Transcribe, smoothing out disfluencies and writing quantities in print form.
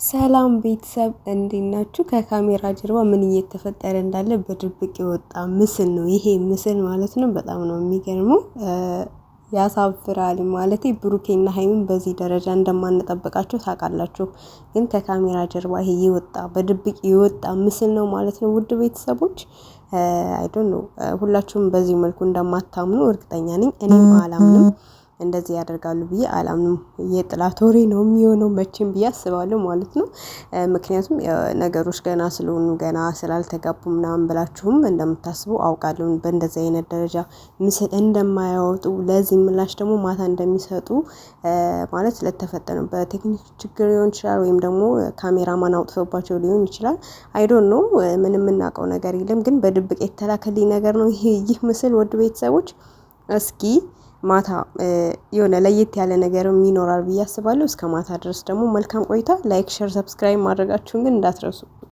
ሰላም ቤተሰብ እንዴት ናችሁ? ከካሜራ ጀርባ ምን እየተፈጠረ እንዳለ በድብቅ የወጣ ምስል ነው። ይሄ ምስል ማለት ነው በጣም ነው የሚገርመው። ያሳፍራል ማለቴ ብሩኬና ሀይሚን በዚህ ደረጃ እንደማንጠብቃቸው ታውቃላችሁ። ግን ከካሜራ ጀርባ ይሄ የወጣ በድብቅ የወጣ ምስል ነው ማለት ነው። ውድ ቤተሰቦች አይ ዶንት ኖ ሁላችሁም በዚህ መልኩ እንደማታምኑ እርግጠኛ ነኝ። እኔም አላምንም። እንደዚህ ያደርጋሉ ብዬ አላምንም። የጥላት ወሬ ነው የሚሆነው መቼም ብዬ አስባለሁ ማለት ነው። ምክንያቱም ነገሮች ገና ስለሆኑ ገና ስላልተጋቡ ምናምን ብላችሁም እንደምታስቡ አውቃለሁ። በእንደዚህ አይነት ደረጃ ምስል እንደማያወጡ ለዚህ ምላሽ ደግሞ ማታ እንደሚሰጡ ማለት ስለተፈጠነው በቴክኒክ ችግር ሊሆን ይችላል፣ ወይም ደግሞ ካሜራማን አውጥቶባቸው ሊሆን ይችላል። አይ ዶንት ኖ ምንም የምናውቀው ነገር የለም። ግን በድብቅ የተላከልኝ ነገር ነው ይህ ምስል። ውድ ቤተሰቦች እስኪ ማታ የሆነ ለየት ያለ ነገርም ይኖራል ብዬ አስባለሁ። እስከ ማታ ድረስ ደግሞ መልካም ቆይታ። ላይክ፣ ሼር፣ ሰብስክራይብ ማድረጋችሁን ግን እንዳትረሱ።